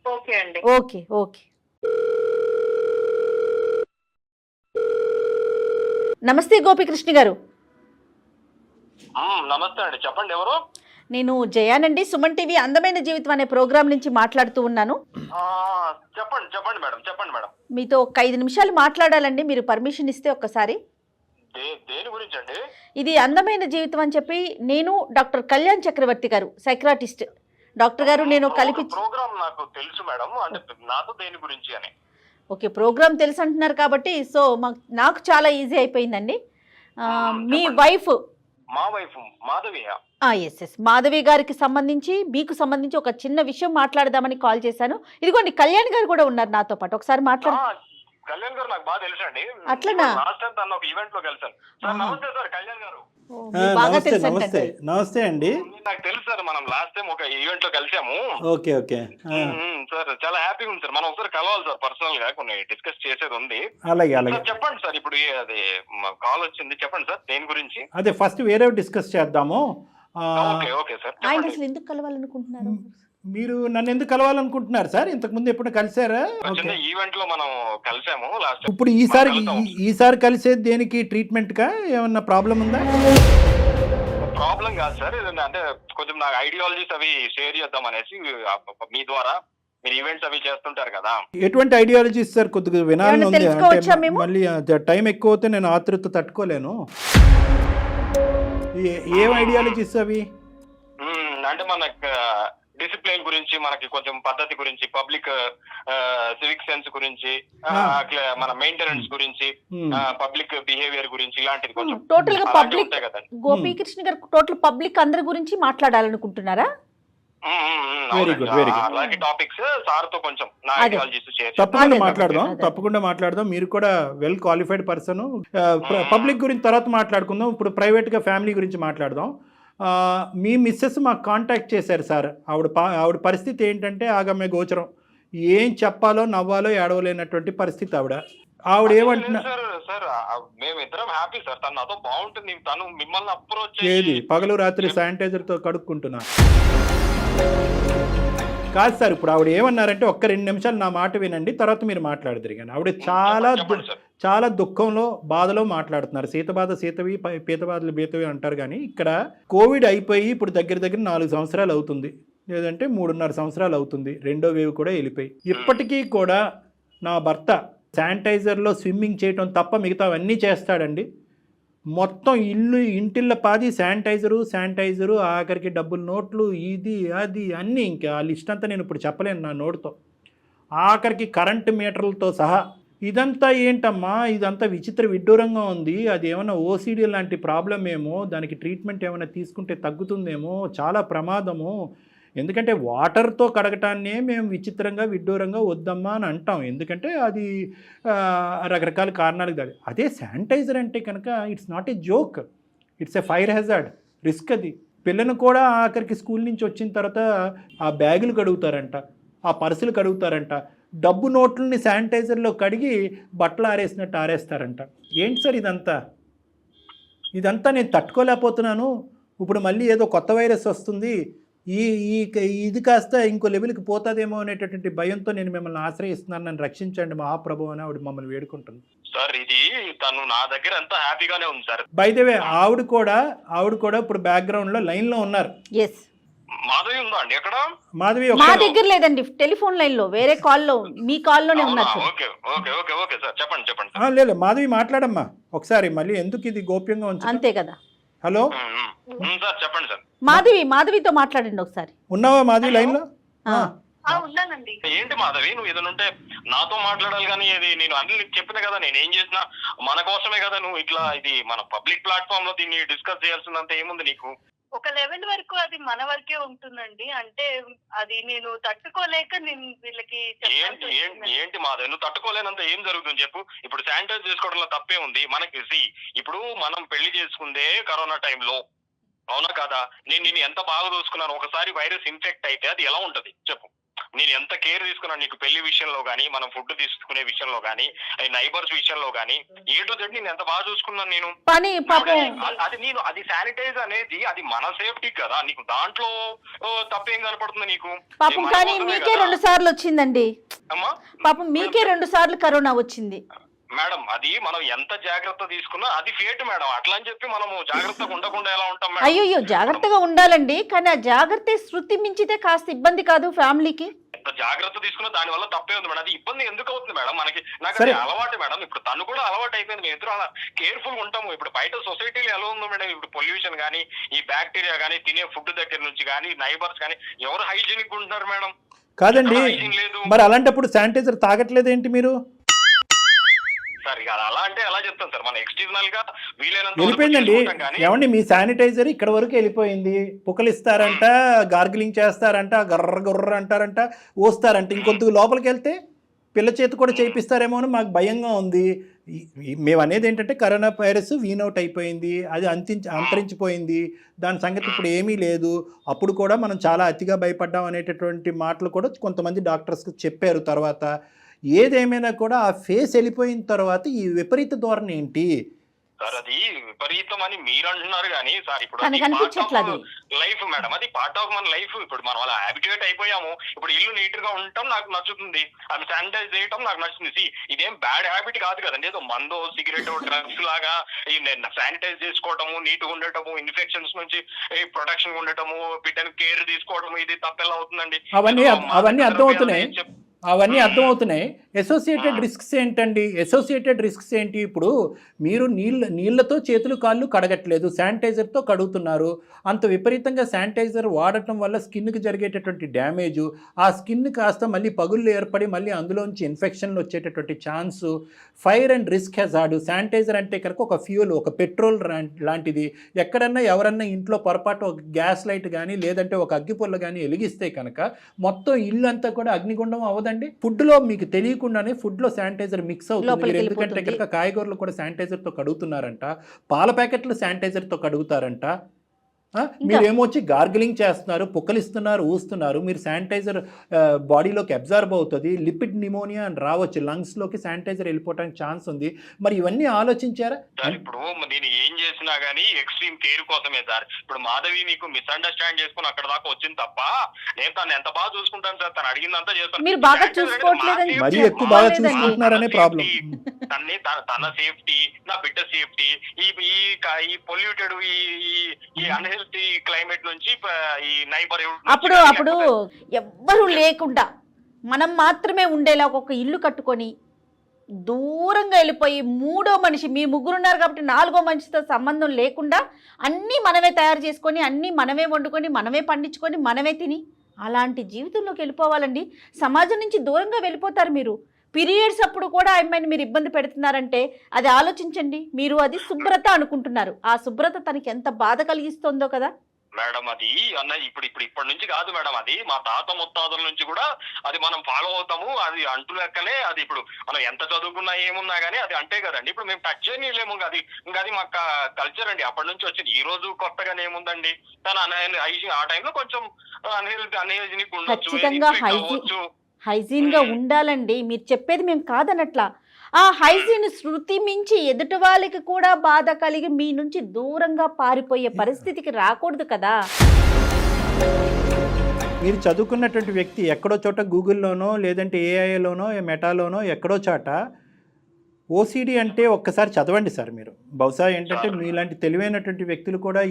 ఓకే అండి. Okay okay. నమస్తే గోపికృష్ణ గారు. నమస్తే అండి, చెప్పండి ఎవరు? నేను జయానండి, సుమన్ టీవీ అందమైన జీవితం అనే ప్రోగ్రాం నుంచి మాట్లాడుతూ ఉన్నాను. చెప్పండి చెప్పండి మేడం, చెప్పండి మేడం. మీతో ఒక 5 నిమిషాలు మాట్లాడాలండి, మీరు పర్మిషన్ ఇస్తే ఒక్కసారి. దేని గురించి అండి? ఇది అందమైన జీవితం అని చెప్పి నేను డాక్టర్ కళ్యాణ్ చక్రవర్తి గారు, సైక్రాటిస్ట్ డాక్టర్ గారు, నేను కలిపి ప్రోగ్రామ్ నాకు తెలుసు మేడం, అంటే నాతో దేని గురించి అని. ఓకే, ప్రోగ్రామ్ తెలుసు అంటున్నారు కాబట్టి సో నాకు చాలా ఈజీ అయిపోయిందండి. మీ వైఫ్, మా వైఫ్ మాధవి. ఎస్ మాధవి గారికి సంబంధించి మీకు సంబంధించి ఒక చిన్న విషయం మాట్లాడదామని కాల్ చేశాను. ఇదిగోండి కళ్యాణ్ గారు కూడా ఉన్నారు నాతో పాటు, ఒకసారి మాట్లాడు. కళ్యాణ్ గారు నాకు బాగా తెలుసు అండి. అట్లనా? లాస్ట్ టైం తను ఒక ఈవెంట్ లో కలిసాను. సార్ నమస్తే సార్, కళ్యాణ్ గారు. బాగా నమస్తే తెలుసు నమస్తే నమస్తే అండి. నాకు తెలుసు సార్, మనం లాస్ట్ టైం ఒక ఈవెంట్ లో కలిసాము. Okay okay. సార్ చాలా హ్యాపీగా ఉంది సార్, మనం ఒకసారి కలవాలి సార్, పర్సనల్ గా కొన్ని డిస్కస్ చేసేది ఉంది. అలాగే అలాగే. సార్ చెప్పండి సార్, ఇప్పుడు అది కాల్ వచ్చింది, చెప్పండి సార్ దేని గురించి. అదే ఫస్ట్ వేరే డిస్కస్ చేద్దాము. ఓకే ఓకే సార్, ఆయన చెప్పండి. అసలు ఎందుకు కలవాలనుకుంటున్నారు? మీరు నన్ను ఎందుకు కలవాలనుకుంటున్నారు సార్? ఇంతకు ముందు ఎప్పుడు కలిసారా? చిన్న ఈవెంట్ లో మనం కలిసాము లాస్ట్. ఇప్పుడు ఈసారి కలిసేది దేనికి? ట్రీట్మెంట్ కా ఏమన్నా ప్రాబ్లం ఉందా? ప్రాబ్లం కాదు సార్, ఏదన్నా అంటే కొంచెం నాకు ఐడియాలజీస్ అవి షేర్ చేద్దాం అనేసి మీ ద్వారా. మీరు ఈవెంట్స్ అవి చేస్తుంటారు కదా. ఎటువంటి ఐడియాలజీస్ సార్? కొద్దిగా వినాలని ఏమన్నా ఉంది. తెలుసుకోవచ్చా అంటే మేము? మళ్ళీ టైం ఎక్కువ అవుతే నేను ఆతృత తట్టుకోలేను. ఏం ఐడియాలజీస్ అవి? అంటే మన డిసిప్లిన్ గురించి, మనకి కొంచెం పద్ధతి గురించి, పబ్లిక్ సివిక్ సెన్స్ గురించి, మన మెయింటెనెన్స్ గురించి, పబ్లిక్ బిహేవియర్ గురించి, ఇలాంటిది కొంచెం టోటల్ గా పబ్లిక్ ఉంటాయి కదండి. గోపీకృష్ణ గారు టోటల్ పబ్లిక్ అందరి గురించి మాట్లాడాలనుకుంటున్నారా? Very good very good. అలాంటి టాపిక్స్ సార్ తో కొంచెం నా ఐడియాలజీస్ షేర్. తప్పకుండా మాట్లాడదాం. మీరు కూడా వెల్ క్వాలిఫైడ్ పర్సన్. పబ్లిక్ గురించి తర్వాత మాట్లాడుకుందాం. ఇప్పుడు ప్రైవేట్ గా ఫ్యామిలీ గురించి మాట్లాడదాం. మీ మిస్సెస్ మాకు కాంటాక్ట్ చేశారు సార్. ఆవిడ పరిస్థితి ఏంటంటే ఆగమ్య గోచరం. ఏం చెప్పాలో నవ్వాలో ఏడవలేనటువంటి పరిస్థితి ఆవిడ ఏమంటున్నా సార్, మేమిద్దరం హ్యాపీ సార్, తను నాతో బాగుంటుంది, తను మిమ్మల్ని అప్రోచ్ ఏది పగలు రాత్రి శానిటైజర్ తో కడుక్కుంటున్నా. కాదు సార్, ఇప్పుడు ఆవిడ ఏమన్నారంటే ఒక్క 2 నిమిషాలు నా మాట వినండి, తర్వాత మీరు మాట్లాడదురు. కానీ ఆవిడ చాలా దుఃఖంలో బాధలో మాట్లాడుతున్నారు. సీతబాధ సీతవి, పీతబాధలు బీతవి అంటారు. కానీ ఇక్కడ కోవిడ్ అయిపోయి ఇప్పుడు దగ్గర 4 సంవత్సరాలు అవుతుంది, లేదంటే 3.5 సంవత్సరాలు అవుతుంది. 2వ వేవ్ కూడా వెళ్ళిపోయి. ఇప్పటికీ కూడా నా భర్త శానిటైజర్లో స్విమ్మింగ్ చేయటం తప్ప మిగతావన్నీ చేస్తాడండి. మొత్తం ఇంటిళ్ళ పాది శానిటైజరు, ఆఖరికి డబ్బులు నోట్లు, ఇది అది అన్నీ. ఇంకా ఆ లిస్ట్ అంతా నేను ఇప్పుడు చెప్పలేను నా నోటుతో. ఆఖరికి కరెంటు మీటర్లతో సహా. ఇదంతా ఏంటమ్మా, ఇదంతా విడ్డూరంగా ఉంది. అది ఏమైనా ఓసిడి లాంటి ప్రాబ్లం ఏమో, దానికి ట్రీట్మెంట్ ఏమైనా తీసుకుంటే తగ్గుతుందేమో, చాలా ప్రమాదము. ఎందుకంటే వాటర్తో కడగటాన్నే మేము విడ్డూరంగా వద్దమ్మా అని అంటాం. ఎందుకంటే అది రకరకాల కారణాలకు దాడి. అదే శానిటైజర్ అంటే కనుక it's not a joke, it's a fire hazard, risk. అది పిల్లను కూడా ఆఖరికి స్కూల్ నుంచి వచ్చిన తర్వాత ఆ బ్యాగులు కడుగుతారంట, ఆ పర్సులు కడుగుతారంట, డబ్బు నోట్లని శానిటైజర్లో కడిగి బట్టలు ఆరేసినట్టు ఆరేస్తారంట. ఏంటి సార్ ఇదంతా నేను తట్టుకోలేకపోతున్నాను. ఇప్పుడు మళ్ళీ ఏదో కొత్త వైరస్ వస్తుంది, ఇది కాస్త ఇంకో లెవెల్కి పోతుందేమో అనేటటువంటి భయంతో నేను మిమ్మల్ని ఆశ్రయిస్తున్నాను, నన్ను రక్షించండి మహాప్రభు అని ఆవిడ మమ్మల్ని వేడుకుంటుంది. సార్ ఇది తను నా దగ్గర అంతా హ్యాపీగానే ఉంది సార్. బై ద వే ఆవిడ కూడా ఇప్పుడు బ్యాక్గ్రౌండ్ లో లైన్ లో ఉన్నారు. మాధవి ఉందా అండి ఎక్కడ? మాధవి మా దగ్గర లేదండి, టెలిఫోన్ లైన్ లో వేరే కాల్లో, మీ కాల్లోనే ఉన్నారు. Okay okay okay okay sir, చెప్పండి. లేదు మాధవి మాట్లాడమ్మా ఒకసారి, మళ్ళీ ఎందుకు ఇది గోప్యంగా ఉంచు. అంతే కదా. హలో సార్, చెప్పండి సార్. మాధవితో మాట్లాడండి ఒకసారి. ఉన్నావా మాధవి లైన్ లో? ఉన్నానండి. ఏంటి మాధవి, నువ్వు ఏదైనా ఉంటే నాతో మాట్లాడాలి. కానీ ఇది నేను అన్ని చెప్పిన కదా, నేను ఏం చేసినా మన కోసమే కదా. నువ్వు ఇట్లా ఇది మన పబ్లిక్ ప్లాట్ఫామ్ లో దీన్ని డిస్కస్ చేయాల్సినంత ఏముంది నీకు? ఒక లెవెల్ వరకు అది మన వరకే ఉంటుందండి. అంటే అది నేను తట్టుకోలేక నేను వీళ్ళకి ఏంటి మాధవి, నువ్వు తట్టుకోలేనంత ఏం జరుగుతుంది చెప్పు. ఇప్పుడు శానిటైజ్ చేసుకోవడంలో తప్పే ఉంది మనకి. ఇప్పుడు మనం పెళ్లి చేసుకుందే కరోనా టైంలో, అవునా కదా? నేను ఎంత బాగా చూసుకున్నాను. ఒకసారి వైరస్ ఇన్ఫెక్ట్ అయితే అది ఎలా ఉంటది చెప్పు. నేను ఎంత కేర్ తీసుకున్నాను నీకు పెళ్లి విషయంలో గానీ, మనం ఫుడ్ తీసుకునే విషయంలో గానీ, నైబర్స్ విషయంలో గానీ, ఏ టు జెడ్ నేను ఎంత బాగా చూసుకున్నాను నేను. పని పాపం అది శానిటైజ్ అనేది అది మన సేఫ్టీ కదా, నీకు దాంట్లో తప్పేం కనపడుతుంది నీకు. పాపం. కానీ మీకే 2 సార్లు వచ్చిందండి అమ్మా పాపం, మీకే 2 సార్లు కరోనా వచ్చింది మేడం. అది మనం ఎంత జాగ్రత్త తీసుకున్నా అది ఫేట్ మేడం. అట్లా అని చెప్పి మనము జాగ్రత్తగా ఉండకుండా ఎలా ఉంటాం మేడం? అయ్యో జాగ్రత్తగా ఉండాలండి, కానీ ఆ జాగ్రత్త శృతి మించితే కాస్త ఇబ్బంది కాదు ఫ్యామిలీకి? ఎంత జాగ్రత్త తీసుకున్నా దాని వల్ల తప్పే ఉంది మేడం. అది ఇబ్బంది ఎందుకు అవుతుంది మేడం మనకి? నాకు అది అలవాటు మేడం. ఇప్పుడు తను కూడా అలవాటు అయిపోయింది. మేము ఎదురు కేర్ఫుల్ ఉంటాము. ఇప్పుడు బయట సొసైటీలో ఎలా ఉందో మేడం, ఇప్పుడు పొల్యూషన్ కానీ, ఈ బ్యాక్టీరియా కానీ, తినే ఫుడ్ దగ్గర నుంచి కానీ, నైబర్స్ కానీ ఎవరు హైజీనిక్ ఉంటున్నారు మేడం? కాదండి, మరి అలాంటప్పుడు శానిటైజర్ తాగట్లేదు ఏంటి మీరు? సార్ అలా అంటే ఎలా చెప్తాం సార్, మన ఎక్స్టర్నల్ గా వీలైనంత వెళ్ళిపోయిందండి. ఏమండి మీ శానిటైజర్ ఇక్కడ వరకు వెళ్ళిపోయింది, పుక్కలిస్తారంట, గార్గిలింగ్ చేస్తారంట, గర్ర గొర్ర అంటారంట, ఓస్తారంట, ఇంకొంత లోపలికి వెళ్తే పిల్ల చేతి కూడా చేయిస్తారేమో అని మాకు భయంగా ఉంది. మేము అనేది ఏంటంటే కరోనా వైరస్ వీనౌట్ అయిపోయింది, అది అంతరించిపోయింది, దాని సంగతి ఇప్పుడు ఏమీ లేదు. అప్పుడు కూడా మనం చాలా అతిగా భయపడ్డాం అనేటటువంటి మాటలు కూడా కొంతమంది డాక్టర్స్కి చెప్పారు. తర్వాత ఏదేమైనా కూడా ఆ ఫేస్ వెళ్ళిపోయిన తర్వాత ఈ విపరీత ధోరణి ఏంటి సార్? అది విపరీతం అని మీరు అంటున్నారు కానీ సార్, ఇప్పుడు లైఫ్ మేడం, అది పార్ట్ ఆఫ్ మన లైఫ్. ఇప్పుడు మనం అలా హ్యాబిట్యూట్ అయిపోయాము. ఇప్పుడు ఇల్లు నీట్ గా ఉండటం నాకు నచ్చుతుంది, అది శానిటైజ్ చేయటం నాకు నచ్చుతుంది. ఇదేం బ్యాడ్ హ్యాబిట్ కాదు కదండి. ఏదో మందో సిగరెట్ డ్రగ్స్ లాగా శానిటైజ్ చేసుకోవటము, నీట్ గా ఉండటము, ఇన్ఫెక్షన్స్ నుంచి ప్రొటెక్షన్ ఉండటము, బిడ్డను కేర్ తీసుకోవడము, ఇది తప్పెలా అవుతుందండి? అవన్నీ అర్థమవుతున్నాయి, అవన్నీ అర్థమవుతున్నాయి. అసోసియేటెడ్ రిస్క్స్ ఏంటండి? అసోసియేటెడ్ రిస్క్స్ ఏంటి? ఇప్పుడు మీరు నీళ్ళతో చేతులు కాళ్ళు కడగట్లేదు, శానిటైజర్తో కడుగుతున్నారు. అంత విపరీతంగా శానిటైజర్ వాడటం వల్ల స్కిన్కి జరిగేటటువంటి డ్యామేజు, ఆ స్కిన్ కాస్త మళ్ళీ పగుళ్ళు ఏర్పడి మళ్ళీ అందులోంచి ఇన్ఫెక్షన్లు వచ్చేటటువంటి chance. Fire and risk hazard. Sanitiser అంటే కనుక ఒక ఫ్యూల్, ఒక పెట్రోల్ లాంటిది. ఎక్కడన్నా ఎవరన్నా ఇంట్లో పొరపాటు ఒక గ్యాస్ లైట్ కానీ లేదంటే ఒక అగ్గిపుల్ల కానీ వెలిగిస్తే కనుక మొత్తం ఇల్లు అంతా కూడా అగ్నిగుండం అవ్వదండి. ఫుడ్లో మీకు తెలియకుండానే ఫుడ్లో శానిటైజర్ మిక్స్ అవుతుంది. ఎందుకంటే కనుక కాయగూరలు కూడా శానిటైజర్తో కడుగుతున్నారంట, పాల ప్యాకెట్లు శానిటైజర్తో కడుగుతారంట. మీరేమో వచ్చి గార్గిలింగ్ చేస్తున్నారు, పుక్కలిస్తున్నారు, ఊస్తున్నారు. మీరు శానిటైజర్ బాడీలోకి అబ్జర్వ్ అవుతుంది, లిపిడ్ నిమోనియా అని రావచ్చు, లంగ్స్లోకి శానిటైజర్ వెళ్ళిపోవడానికి ఛాన్స్ ఉంది. మరి ఇవన్నీ ఆలోచించారా? ఇప్పుడు నేను ఏం చేసినా గానీ ఎక్స్ట్రీమ్ కేర్ కోసమే సార్. ఇప్పుడు మాధవి మీకు మిస్అండర్స్టాండ్ చేసుకుని అక్కడ దాకా వచ్చింది తప్ప నేను తను ఎంత బాగా చూసుకుంటాను సార్. తను అడిగిందంతా చేస్తాను. మీరు బాగా చూసుకోవట్లేదు, మరీ ఎక్కువ బాగా చూసుకుంటున్నారనే ప్రాబ్లం. తన సేఫ్టీ, నా బిడ్డ సేఫ్టీ, ఈ పొల్యూటెడ్ ఈ అన్హెల్తీ క్లైమేట్ నుంచి ఈ నైబర్ అప్పుడు ఎవ్వరూ లేకుండా మనం మాత్రమే ఉండేలా ఒక ఇల్లు కట్టుకొని దూరంగా వెళ్ళిపోయి మూడో మనిషి, మీ ముగ్గురున్నారు కాబట్టి 4వ మనిషితో సంబంధం లేకుండా అన్నీ మనమే తయారు చేసుకొని, అన్నీ మనమే వండుకొని, మనమే పండించుకొని, మనమే తిని అలాంటి జీవితంలోకి వెళ్ళిపోవాలండి. సమాజం నుంచి దూరంగా వెళ్ళిపోతారు మీరు. పీరియడ్స్ అప్పుడు కూడా అమ్మాయిని మీరు ఇబ్బంది పెడుతున్నారంటే అది ఆలోచించండి. మీరు అది శుభ్రత అనుకుంటున్నారు, ఆ శుభ్రత తనకి ఎంత బాధ కలిగిస్తుందో కదా మేడం. అది అన్న ఇప్పటి నుంచి కాదు మేడం, అది మా తాత ముత్తాతల నుంచి కూడా అది మనం ఫాలో అవుతాము. అది అంటూ లెక్కనే. అది ఇప్పుడు మనం ఎంత చదువుకున్నా ఏమున్నా గానీ అది అంటే కదండి. ఇప్పుడు మేము టచ్ చేయలేము. అది మా కల్చర్ అండి, అప్పటి నుంచి వచ్చింది. ఈ రోజు కొత్తగానే ఏముందండి, తన ఆ టైంలో కొంచెం అన్హైజీనిక్ ఉండొచ్చు. హైజీన్ గా ఉండాలండి. మీరు చెప్పేది మేము కాదనట్లా. ఆ హైజీన్ శృతి మించి ఎదుటి వాళ్ళకి కూడా బాధ కలిగి మీ నుంచి దూరంగా పారిపోయే పరిస్థితికి రాకూడదు కదా. మీరు చదువుకున్నటువంటి వ్యక్తి ఎక్కడో చోట గూగుల్లోనో లేదంటే ఏఐలోనో మెటాలోనో ఎక్కడో చోట ఓసిడి అంటే ఒక్కసారి చదవండి సార్. మీరు బహుశా ఏంటంటే మీలాంటి తెలివైనటువంటి వ్యక్తులు కూడా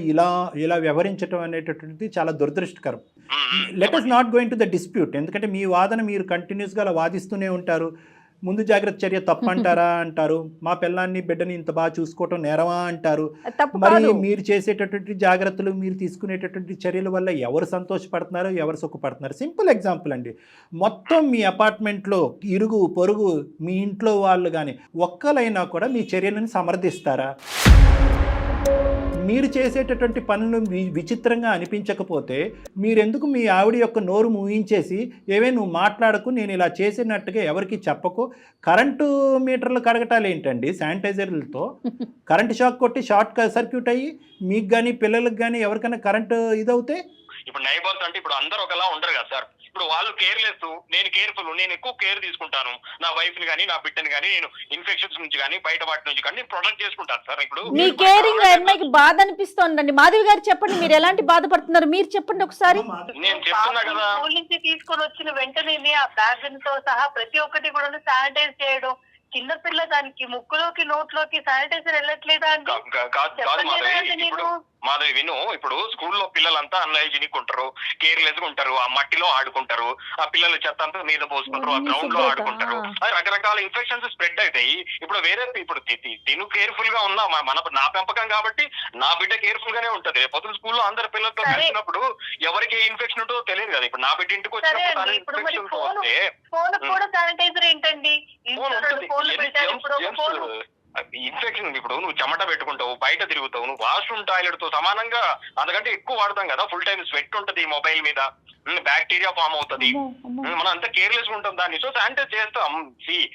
ఇలా వ్యవహరించడం అనేటటువంటిది చాలా దురదృష్టకరం. Let us not going to the dispute. ఎందుకంటే మీ వాదన మీరు కంటిన్యూస్గా అలా వాదిస్తూనే ఉంటారు. ముందు జాగ్రత్త చర్య తప్పంటారా అంటారు, మా పిల్లాన్ని బిడ్డని ఇంత బాగా చూసుకోవటం నేరమా అంటారు. మరి మీరు చేసేటటువంటి జాగ్రత్తలు, మీరు తీసుకునేటటువంటి చర్యల వల్ల ఎవరు సంతోషపడుతున్నారు, ఎవరు సుఖపడుతున్నారు? సింపుల్ ఎగ్జాంపుల్ అండి. మొత్తం మీ అపార్ట్మెంట్లో ఇరుగు పొరుగు మీ ఇంట్లో వాళ్ళు కానీ ఒక్కలైనా కూడా మీ చర్యలను సమర్థిస్తారా? మీరు చేసేటటువంటి పనులు విచిత్రంగా అనిపించకపోతే మీరెందుకు మీ ఆవిడ యొక్క నోరు మూయించేసి ఏవే నువ్వు మాట్లాడకు, నేను ఇలా చేసినట్టుగా ఎవరికి చెప్పకు? కరెంటు మీటర్లు కడగటాలు ఏంటండి శానిటైజర్లతో? కరెంటు షాక్ కొట్టి షార్ట్ సర్క్యూట్ అయ్యి మీకు కానీ పిల్లలకు కానీ ఎవరికైనా కరెంటు ఇదవుతే? ఇప్పుడు నైబర్స్ అంటే ఇప్పుడు అందరూ ఒకలా ఉండరు కదా సార్. ఇప్పుడు వాళ్ళు కేర్లెస్, నేను కేర్ఫుల్, నేను ఎక్కువ కేర్ తీసుకుంటాను నా వైఫ్ ని కానీ నా బిడ్డని కానీ, నేను ఇన్ఫెక్షన్స్ నుంచి కానీ బయట వాటి నుంచి కానీ నేను ప్రొటెక్ట్ చేసుకుంటాను సార్. ఇప్పుడు మీ కేరింగ్ ఆ అమ్మాయికి బాధ అనిపిస్తోందండి. మాధవి గారు చెప్పండి, మీరు ఎలాంటి బాధపడుతున్నారు మీరు చెప్పండి ఒకసారి. నేను చెప్తున్నా కదా, స్కూల్ నుంచి తీసుకొని వచ్చిన వెంటనే ఆ బ్యాగ్ తో సహా ప్రతి ఒక్కటి కూడా శానిటైజ్ చేయడం. చిన్నపిల్ల దానికి ముక్కులోకి నోట్లోకి శానిటైజర్ వెళ్ళట్లేదా అండి? కాదు మాధవి, ఇప్పుడు మాధవి విను, ఇప్పుడు స్కూల్లో పిల్లలంతా అన్హైజీనిక్ ఉంటారు, కేర్లెస్ గా ఉంటారు, ఆ మట్టిలో ఆడుకుంటారు, ఆ పిల్లల చెత్త అంతా మీద పోసుకుంటారు, ఆ గ్రౌండ్ లో ఆడుకుంటారు, రకరకాల ఇన్ఫెక్షన్స్ స్ప్రెడ్ అవుతాయి. ఇప్పుడు ఇప్పుడు తిను కేర్ఫుల్ గా ఉన్నా నా పెంపకం కాబట్టి నా బిడ్డ కేర్ఫుల్ గానే ఉంటది. పొద్దున స్కూల్లో అందరు పిల్లలతో కలిసినప్పుడు ఎవరికి ఏ ఇన్ఫెక్షన్ ఉంటుందో తెలియదు కదా. ఇప్పుడు నా బిడ్డ ఇంటికి వచ్చినప్పుడు ఫోన్ కూడా శానిటైజర్ ఏంటండి? ఇన్ఫెక్షన్, ఇప్పుడు నువ్వు చెమట పెట్టుకుంటావు, బయట తిరుగుతావు, నువ్వు వాష్రూమ్ టాయిలెట్ తో సమానంగా అంతకంటే ఎక్కువ వాడతాం కదా. ఫుల్ టైం స్వెట్ ఉంటది మొబైల్ మీద, బ్యాక్టీరియా ఫామ్ అవుతుంది, మనం అంతా కేర్లెస్ గా ఉంటాం దాన్ని. సో శానిటైజ్ చేస్తాం.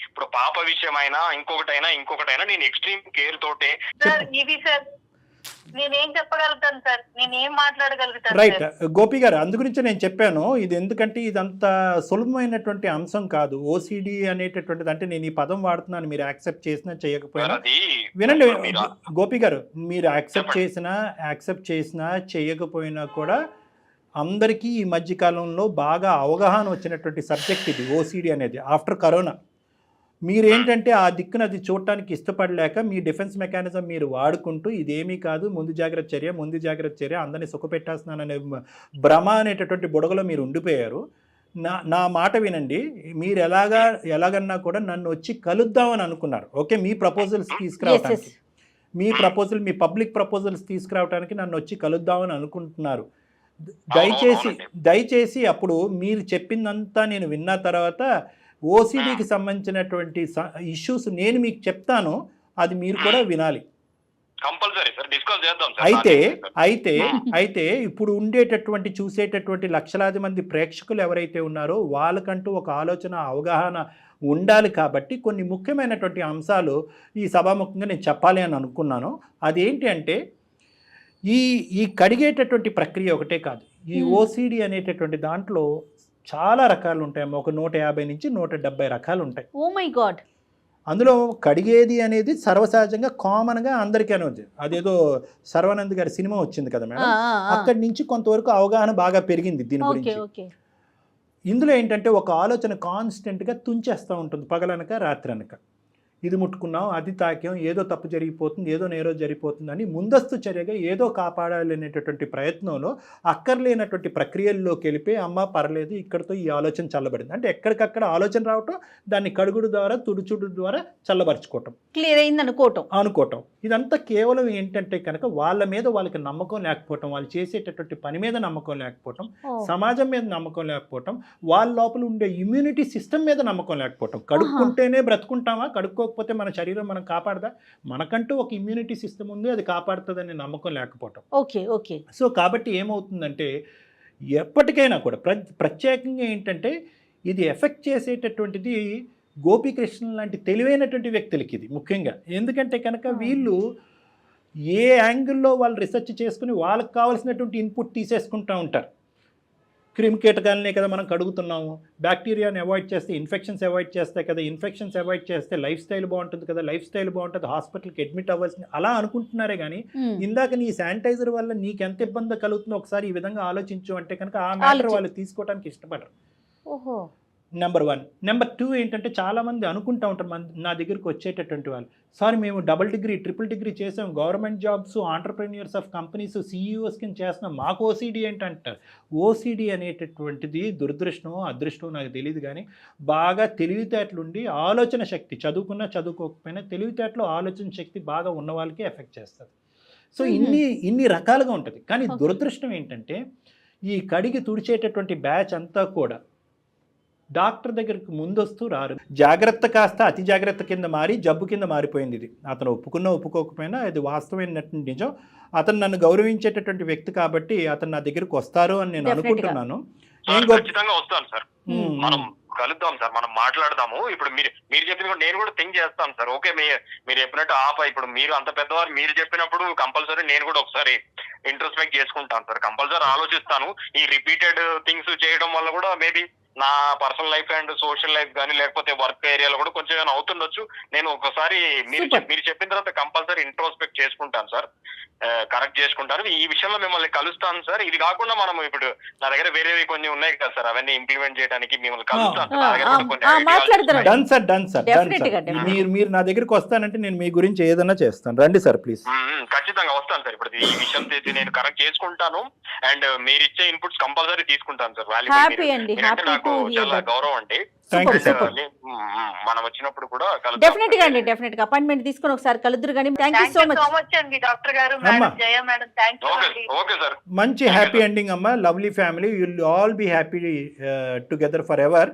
ఇప్పుడు పాప విషయమైనా ఇంకొకటైనా నేను ఎక్స్ట్రీమ్ కేర్ తోటే. సార్ ఇది సార్ నేనేం చెప్పగలుగుతాను సార్, నేనేం మాట్లాడగలుగుతాను? రైట్ గోపి గారు, అందుగురించి నేను చెప్పాను ఇది. ఎందుకంటే ఇదంత సులభమైనటువంటి అంశం కాదు. ఓసిడి అనేటటువంటిది, అంటే నేను ఈ పదం వాడుతున్నాను, మీరు యాక్సెప్ట్ చేసినా చేయకపోయినా. వినండి గోపి గారు, మీరు యాక్సెప్ట్ చేసినా చేయకపోయినా కూడా అందరికీ ఈ మధ్యకాలంలో బాగా అవగాహన వచ్చినటువంటి సబ్జెక్ట్ ఇది ఓసిడి అనేది. ఆఫ్టర్ కరోనా మీరేంటంటే ఆ దిక్కున అది చూడటానికి ఇష్టపడలేక మీ డిఫెన్స్ మెకానిజం మీరు వాడుకుంటూ ఇదేమీ కాదు, ముందు జాగ్రత్త చర్య, అందరినీ సుఖపెట్టేస్తున్నాననే భ్రమ అనేటటువంటి బుడగలో మీరు ఉండిపోయారు. నా మాట వినండి, మీరు ఎలాగన్నా కూడా నన్ను వచ్చి కలుద్దామని అనుకున్నారు. ఓకే, మీ ప్రపోజల్స్ తీసుకురావడానికి, మీ పబ్లిక్ ప్రపోజల్స్ తీసుకురావడానికి నన్ను వచ్చి కలుద్దామని అనుకుంటున్నారు. దయచేసి అప్పుడు మీరు చెప్పిందంతా నేను విన్న తర్వాత ఓసిడికి సంబంధించినటువంటి ఇష్యూస్ నేను మీకు చెప్తాను, అది మీరు కూడా వినాలి. అయితే ఇప్పుడు చూసేటటువంటి లక్షలాది మంది ప్రేక్షకులు ఎవరైతే ఉన్నారో వాళ్ళకంటూ ఒక ఆలోచన, అవగాహన ఉండాలి. కాబట్టి కొన్ని ముఖ్యమైనటువంటి అంశాలు ఈ సభాముఖంగా నేను చెప్పాలి అని అనుకున్నాను. అదేంటి అంటే ఈ కడిగేటటువంటి ప్రక్రియ ఒకటే కాదు, ఈ ఓసిడి అనేటటువంటి దాంట్లో చాలా రకాలు ఉంటాయమ్మా. ఒక 150 నుంచి 170 రకాలు ఉంటాయి. Oh my god. అందులో కడిగేది అనేది సర్వసహజంగా కామన్గా అందరికీ అనేది, అదేదో సర్వానంద్ గారి సినిమా వచ్చింది కదా మేడం, అక్కడి నుంచి కొంతవరకు అవగాహన బాగా పెరిగింది దీని గురించి. ఇందులో ఏంటంటే ఒక ఆలోచన కాన్స్టెంట్గా తుంచేస్తూ ఉంటుంది, పగలనక రాత్రనక. ఇది ముట్టుకున్నాం, అది తాకాం, ఏదో తప్పు జరిగిపోతుంది, ఏదో నేరో జరిగిపోతుందని ముందస్తు చర్యగా ఏదో కాపాడాలి అనేటటువంటి ప్రయత్నంలో అక్కర్లేనటువంటి ప్రక్రియల్లోకి వెళ్ళిపోయి అమ్మ పర్లేదు ఇక్కడితో ఈ ఆలోచన చల్లబడింది అంటే ఎక్కడికక్కడ ఆలోచన రావటం, దాన్ని కడుగుడు ద్వారా తుడుచుడు ద్వారా చల్లబరుచుకోవటం, క్లియర్ అయింది అనుకోవటం. ఇదంతా కేవలం ఏంటంటే కనుక వాళ్ళ మీద వాళ్ళకి నమ్మకం లేకపోవటం, వాళ్ళు చేసేటటువంటి పని మీద నమ్మకం లేకపోవటం, సమాజం మీద నమ్మకం లేకపోవటం, వాళ్ళ లోపల ఉండే ఇమ్యూనిటీ సిస్టమ్ మీద నమ్మకం లేకపోవటం. కడుక్కుంటేనే బ్రతుకుంటామా, కడుక్కోకపోతే మన శరీరం మనం కాపాడదా, మనకంటూ ఒక ఇమ్యూనిటీ సిస్టమ్ ఉంది, అది కాపాడుతుందనే నమ్మకం లేకపోవటం. ఓకే. సో కాబట్టి ఏమవుతుందంటే ఎప్పటికైనా కూడా ప్రత్యేకంగా ఏంటంటే ఇది ఎఫెక్ట్ చేసేటటువంటిది గోపీకృష్ణ లాంటి తెలివైనటువంటి వ్యక్తులకి ఇది ముఖ్యంగా. ఎందుకంటే కనుక వీళ్ళు ఏ యాంగిల్లో వాళ్ళు రీసెర్చ్ చేసుకుని వాళ్ళకి కావాల్సినటువంటి ఇన్పుట్ తీసేసుకుంటూ ఉంటారు. క్రిమికీటకాలనే కదా మనం కడుగుతున్నాము, బ్యాక్టీరియాని అవాయిడ్ చేస్తే ఇన్ఫెక్షన్స్ అవాయిడ్ చేస్తాయి కదా, ఇన్ఫెక్షన్స్ అవాయిడ్ చేస్తే లైఫ్ స్టైల్ బాగుంటుంది కదా, లైఫ్ స్టైల్ బాగుంటుంది, హాస్పిటల్కి అడ్మిట్ అవ్వాల్సింది అలా అనుకుంటున్నారే కానీ ఇందాక నీ శానిటైజర్ వల్ల నీకు ఎంత ఇబ్బంది కలుగుతుందో ఒకసారి ఈ విధంగా ఆలోచించు అంటే కనుక ఆ మ్యాటర్ వాళ్ళు తీసుకోవడానికి ఇష్టపడరు. నెంబర్ 1. నెంబర్ 2 ఏంటంటే చాలామంది అనుకుంటూ ఉంటారు నా దగ్గరికి వచ్చేటటువంటి వాళ్ళు, సారీ మేము డబుల్ డిగ్రీ ట్రిపుల్ డిగ్రీ చేసాం, government jobs, entrepreneurs of companies, CEOs కింద చేస్తున్నాం, మాకు ఓసిడి ఏంటంటారు. ఓసిడి అనేటటువంటిది దురదృష్టం అదృష్టం నాకు తెలియదు కానీ బాగా తెలివితేటలుండి ఆలోచన శక్తి, చదువుకున్నా చదువుకోకపోయినా తెలివితేటలు ఆలోచన శక్తి బాగా ఉన్న వాళ్ళకి ఎఫెక్ట్ చేస్తుంది. సో ఇన్ని రకాలుగా ఉంటుంది. కానీ దురదృష్టం ఏంటంటే ఈ కడిగి తుడిచేటటువంటి బ్యాచ్ అంతా కూడా డాక్టర్ దగ్గరికి ముందొస్తూ రారు. జాగ్రత్త కాస్త అతి జాగ్రత్త కింద మారి జబ్బు కింద మారిపోయింది ఇది. అతను ఒప్పుకోకపోయినా అది వాస్తవమైనటువంటి నిజం. అతను నన్ను గౌరవించేటటువంటి వ్యక్తి కాబట్టి అతను నా దగ్గరికి వస్తారు అని నేను అనుకుంటున్నాను. ఏం గోపి ఖచ్చితంగా వస్తాను సార్. మనం కలుద్దాం సార్, మనం మాట్లాడదాము. ఇప్పుడు మీరు చెప్పిన కూడా నేను కూడా థింక్ చేస్తాను సార్. ఓకే, మీరు చెప్పినట్టు ఇప్పుడు మీరు అంత పెద్దవారు, మీరు చెప్పినప్పుడు కంపల్సరీ నేను కూడా ఒకసారి ఇంట్రోస్పెక్ట్ చేసుకుంటాను సార్. కంపల్సరీ ఆలోచిస్తాను. ఈ రిపీటెడ్ థింగ్స్ చేయడం వల్ల కూడా మేబీ నా personal life and social life కానీ లేకపోతే వర్క్ ఏరియాలో కూడా కొంచెం ఏమైనా అవుతుండొచ్చు. నేను ఒకసారి మీరు చెప్పిన తర్వాత కంపల్సరీ ఇంట్రోస్పెక్ట్ చేసుకుంటాను సార్, కరెక్ట్ చేసుకుంటాను. ఈ విషయంలో మిమ్మల్ని కలుస్తాను సార్. ఇది కాకుండా మనం ఇప్పుడు నా దగ్గర వేరేవి కొన్ని ఉన్నాయి కదా సార్, అవన్నీ ఇంప్లిమెంట్ చేయడానికి మిమ్మల్ని కలుస్తాను. Done sir, done sir, done sir. మీరు నా దగ్గరికి వస్తానంటే నేను మీ గురించి ఏదైనా చేస్తాను. రండి సార్ ప్లీజ్. ఖచ్చితంగా వస్తాను సార్. ఇప్పుడు ఈ విషయం నేను కరెక్ట్ చేసుకుంటాను అండ్ మీరు ఇచ్చే ఇన్పుట్స్ కంపల్సరీ తీసుకుంటాను సార్. నాకు చాలా గౌరవం అండి. మనం వచ్చినప్పుడు కూడా డెఫినెట్ గా అండి, డెఫినెట్ గా అపాయింట్మెంట్ తీసుకొని ఒకసారి కలుద్దురు కానీ. థాంక్యూ సో మచ్ అండి డాక్టర్ గారు, మేడం జయ మేడం. థాంక్యూ. ఓకే సార్, మంచి హ్యాపీ ఎండింగ్ అమ్మా. Lovely family, will all be happy together for ever.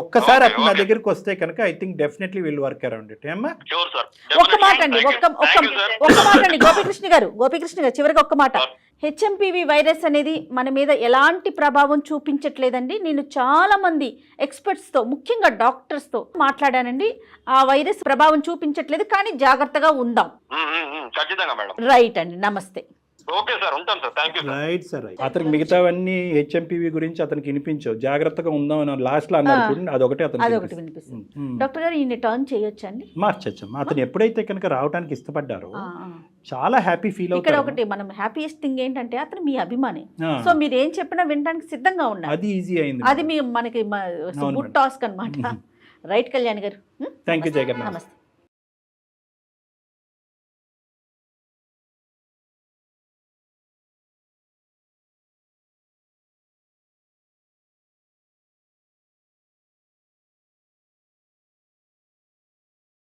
ఒక్కసారి అప్పుడు నా దగ్గరికి వస్తే కనుక I think definitely will work around it. ఏమ్మా ఒక్క మాట అండి, ఒక్క మాట అండి గోపికృష్ణ గారు చివరిగా ఒక్క మాట. హెచ్ఎంపివి వైరస్ అనేది మన మీద ఎలాంటి ప్రభావం చూపించట్లేదండి. నేను చాలా మంది ఎక్స్పర్ట్స్తో, ముఖ్యంగా డాక్టర్స్తో మాట్లాడానండి. ఆ వైరస్ ప్రభావం చూపించట్లేదు, కానీ జాగ్రత్తగా ఉందాం. రైట్ అండి, నమస్తే. ఓకే సార్, ఉంటాను sir. Thank you sir. Right sir. అతనికి మిగతావన్నీ హెచ్ఎంపివి గురించి అతనికి వినిపించవు, జాగ్రత్తగా ఉందాం అని లాస్ట్ లో అన్నారు. అదొకటి వినిపిస్తుంది. డాక్టర్ గారు ఈయన టర్న్ చేయొచ్చు అండి, మార్చచ్చమ్మా. అతను ఎప్పుడైతే కనుక రావడానికి ఇష్టపడ్డారో చాలా హ్యాపీ ఫీల్ అవుతారు. ఇక్కడ ఒకటి మనం హ్యాపీయెస్ట్ థింగ్ ఏంటంటే అతను మీ అభిమాని. సో మీరు ఏం చెప్పినా వినడానికి సిద్ధంగా ఉన్నారు. అది ఈజీ అయింది. అది మనకి గుడ్ టాస్క్ అన్నమాట. రైట్ కళ్యాణ్ గారు. థ్యాంక్ యూ జయ గారు. నమస్తే.